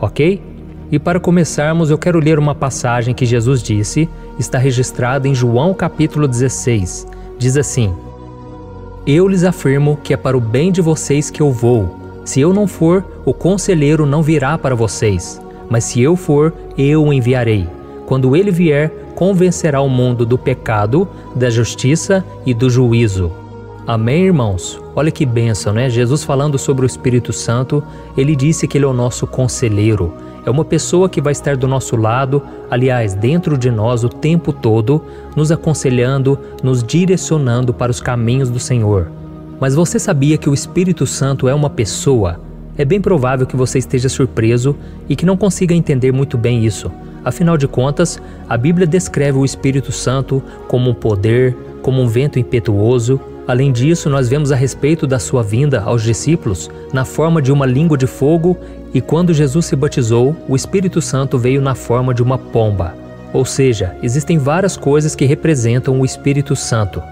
ok? E para começarmos, eu quero ler uma passagem que Jesus disse, está registrada em João capítulo 16. Diz assim: Eu lhes afirmo que é para o bem de vocês que eu vou. Se eu não for, o conselheiro não virá para vocês. Mas se eu for, eu o enviarei. Quando ele vier, convencerá o mundo do pecado, da justiça e do juízo. Amém, irmãos? Olha que bênção, né? Jesus falando sobre o Espírito Santo, ele disse que ele é o nosso conselheiro. É uma pessoa que vai estar do nosso lado, aliás, dentro de nós o tempo todo, nos aconselhando, nos direcionando para os caminhos do Senhor. Mas você sabia que o Espírito Santo é uma pessoa? É bem provável que você esteja surpreso e que não consiga entender muito bem isso. Afinal de contas, a Bíblia descreve o Espírito Santo como um poder, como um vento impetuoso. Além disso, nós vemos a respeito da sua vinda aos discípulos na forma de uma língua de fogo, e quando Jesus se batizou, o Espírito Santo veio na forma de uma pomba. Ou seja, existem várias coisas que representam o Espírito Santo.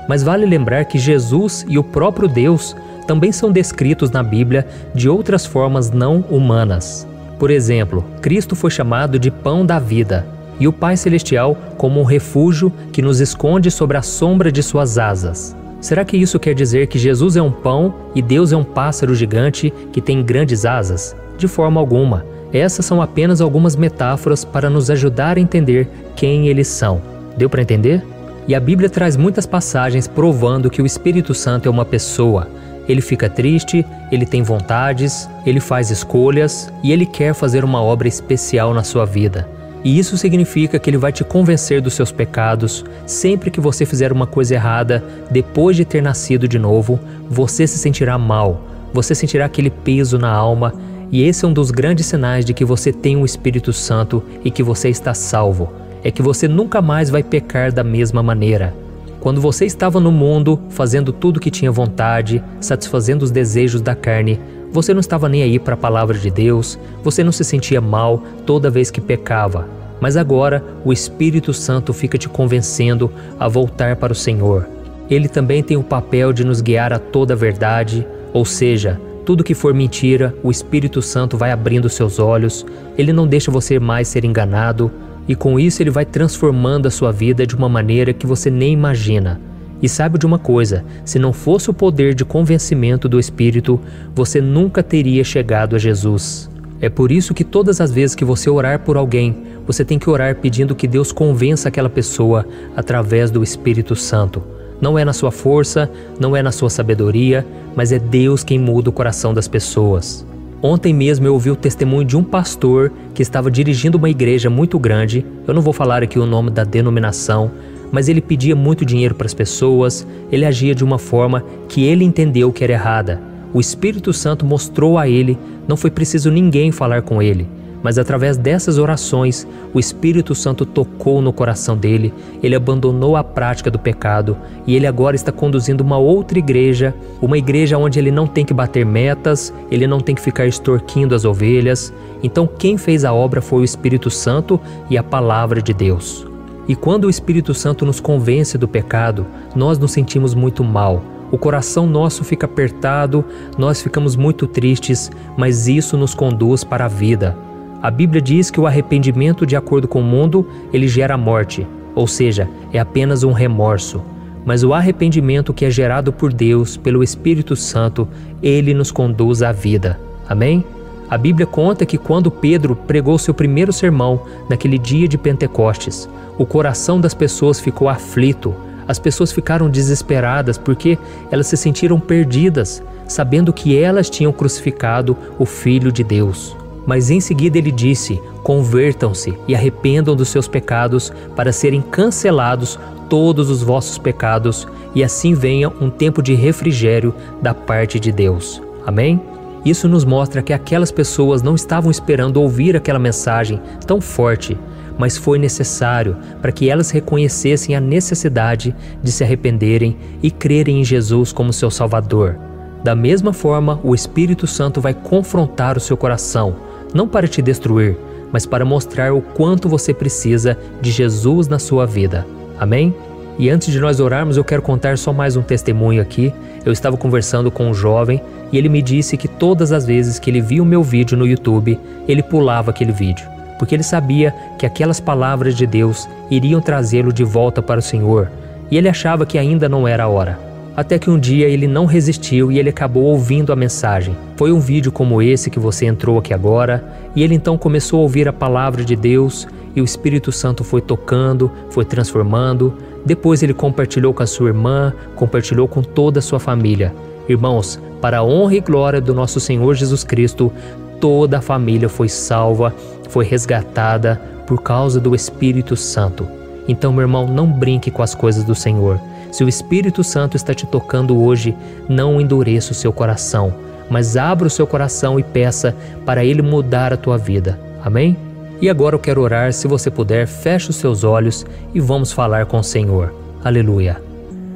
Mas vale lembrar que Jesus e o próprio Deus também são descritos na Bíblia de outras formas não humanas. Por exemplo, Cristo foi chamado de pão da vida, e o Pai Celestial como um refúgio que nos esconde sobre a sombra de suas asas. Será que isso quer dizer que Jesus é um pão e Deus é um pássaro gigante que tem grandes asas? De forma alguma. Essas são apenas algumas metáforas para nos ajudar a entender quem eles são. Deu para entender? E a Bíblia traz muitas passagens provando que o Espírito Santo é uma pessoa. Ele fica triste, ele tem vontades, ele faz escolhas e ele quer fazer uma obra especial na sua vida. E isso significa que ele vai te convencer dos seus pecados. Sempre que você fizer uma coisa errada, depois de ter nascido de novo, você se sentirá mal, você sentirá aquele peso na alma. E esse é um dos grandes sinais de que você tem o Espírito Santo e que você está salvo. É que você nunca mais vai pecar da mesma maneira. Quando você estava no mundo, fazendo tudo que tinha vontade, satisfazendo os desejos da carne, você não estava nem aí para a palavra de Deus, você não se sentia mal toda vez que pecava. Mas agora, o Espírito Santo fica te convencendo a voltar para o Senhor. Ele também tem o papel de nos guiar a toda a verdade, ou seja, tudo que for mentira, o Espírito Santo vai abrindo seus olhos, ele não deixa você mais ser enganado, e com isso ele vai transformando a sua vida de uma maneira que você nem imagina. E saiba de uma coisa, se não fosse o poder de convencimento do Espírito, você nunca teria chegado a Jesus. É por isso que todas as vezes que você orar por alguém, você tem que orar pedindo que Deus convença aquela pessoa através do Espírito Santo. Não é na sua força, não é na sua sabedoria, mas é Deus quem muda o coração das pessoas. Ontem mesmo eu ouvi o testemunho de um pastor que estava dirigindo uma igreja muito grande. Eu não vou falar aqui o nome da denominação, mas ele pedia muito dinheiro para as pessoas, ele agia de uma forma que ele entendeu que era errada. O Espírito Santo mostrou a ele, não foi preciso ninguém falar com ele, mas através dessas orações, o Espírito Santo tocou no coração dele, ele abandonou a prática do pecado e ele agora está conduzindo uma outra igreja, uma igreja onde ele não tem que bater metas, ele não tem que ficar extorquindo as ovelhas. Então quem fez a obra foi o Espírito Santo e a palavra de Deus. E quando o Espírito Santo nos convence do pecado, nós nos sentimos muito mal. O coração nosso fica apertado, nós ficamos muito tristes, mas isso nos conduz para a vida. A Bíblia diz que o arrependimento, de acordo com o mundo, ele gera morte, ou seja, é apenas um remorso. Mas o arrependimento que é gerado por Deus, pelo Espírito Santo, ele nos conduz à vida. Amém? A Bíblia conta que quando Pedro pregou seu primeiro sermão, naquele dia de Pentecostes, o coração das pessoas ficou aflito. As pessoas ficaram desesperadas porque elas se sentiram perdidas, sabendo que elas tinham crucificado o Filho de Deus. Mas em seguida ele disse: convertam-se e arrependam dos seus pecados para serem cancelados todos os vossos pecados e assim venha um tempo de refrigério da parte de Deus. Amém? Isso nos mostra que aquelas pessoas não estavam esperando ouvir aquela mensagem tão forte, mas foi necessário para que elas reconhecessem a necessidade de se arrependerem e crerem em Jesus como seu Salvador. Da mesma forma, o Espírito Santo vai confrontar o seu coração, não para te destruir, mas para mostrar o quanto você precisa de Jesus na sua vida. Amém? E antes de nós orarmos, eu quero contar só mais um testemunho aqui. Eu estava conversando com um jovem e ele me disse que todas as vezes que ele via o meu vídeo no YouTube, ele pulava aquele vídeo, porque ele sabia que aquelas palavras de Deus iriam trazê-lo de volta para o Senhor, e ele achava que ainda não era a hora. Até que um dia ele não resistiu e ele acabou ouvindo a mensagem. Foi um vídeo como esse que você entrou aqui agora, e ele então começou a ouvir a palavra de Deus, e o Espírito Santo foi tocando, foi transformando. Depois ele compartilhou com a sua irmã, compartilhou com toda a sua família. Irmãos, para a honra e glória do nosso Senhor Jesus Cristo, toda a família foi salva, foi resgatada por causa do Espírito Santo. Então, meu irmão, não brinque com as coisas do Senhor. Se o Espírito Santo está te tocando hoje, não endureça o seu coração, mas abra o seu coração e peça para Ele mudar a tua vida. Amém? E agora eu quero orar. Se você puder, feche os seus olhos e vamos falar com o Senhor. Aleluia.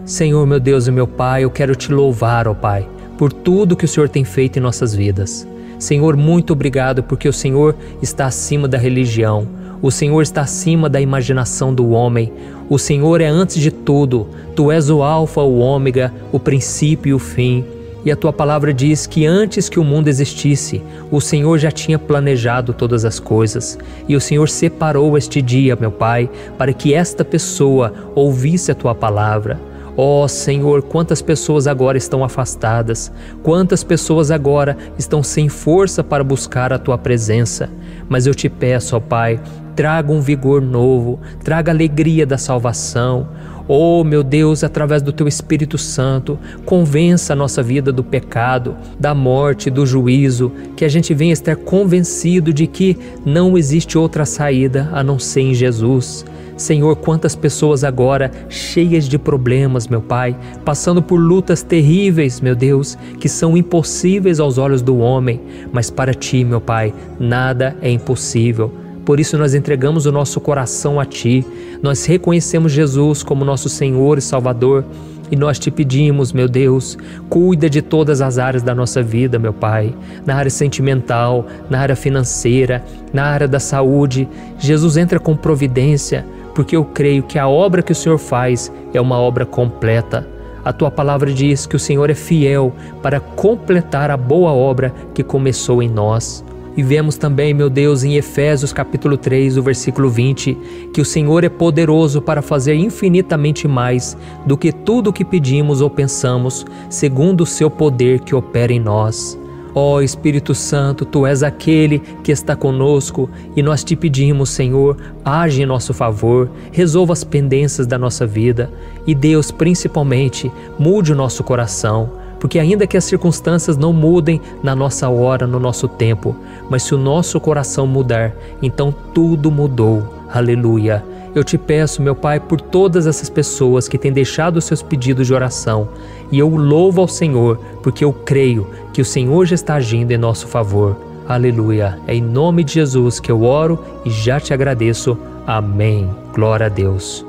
Senhor, meu Deus e meu Pai, eu quero te louvar, ó Pai, por tudo que o Senhor tem feito em nossas vidas. Senhor, muito obrigado porque o Senhor está acima da religião. O Senhor está acima da imaginação do homem. O Senhor é antes de tudo. Tu és o Alfa, o Ômega, o princípio e o fim. E a tua palavra diz que antes que o mundo existisse, o Senhor já tinha planejado todas as coisas. E o Senhor separou este dia, meu Pai, para que esta pessoa ouvisse a tua palavra. Ó Senhor, quantas pessoas agora estão afastadas, quantas pessoas agora estão sem força para buscar a tua presença. Mas eu te peço, ó Pai, traga um vigor novo, traga a alegria da salvação. Oh, meu Deus, através do Teu Espírito Santo, convença a nossa vida do pecado, da morte, do juízo, que a gente venha estar convencido de que não existe outra saída a não ser em Jesus. Senhor, quantas pessoas agora cheias de problemas, meu Pai, passando por lutas terríveis, meu Deus, que são impossíveis aos olhos do homem, mas para Ti, meu Pai, nada é impossível. Por isso nós entregamos o nosso coração a Ti, nós reconhecemos Jesus como nosso Senhor e Salvador e nós Te pedimos, meu Deus, cuida de todas as áreas da nossa vida, meu Pai, na área sentimental, na área financeira, na área da saúde. Jesus, entra com providência, porque eu creio que a obra que o Senhor faz é uma obra completa. A Tua palavra diz que o Senhor é fiel para completar a boa obra que começou em nós. E vemos também, meu Deus, em Efésios capítulo 3, o versículo 20, que o Senhor é poderoso para fazer infinitamente mais do que tudo o que pedimos ou pensamos, segundo o Seu poder que opera em nós. Ó Espírito Santo, Tu és aquele que está conosco e nós Te pedimos, Senhor, age em nosso favor, resolva as pendências da nossa vida e Deus, principalmente, mude o nosso coração. Porque ainda que as circunstâncias não mudem na nossa hora, no nosso tempo, mas se o nosso coração mudar, então tudo mudou. Aleluia. Eu Te peço, meu Pai, por todas essas pessoas que têm deixado os seus pedidos de oração, e eu louvo ao Senhor, porque eu creio que o Senhor já está agindo em nosso favor. Aleluia. É em nome de Jesus que eu oro e já Te agradeço. Amém. Glória a Deus.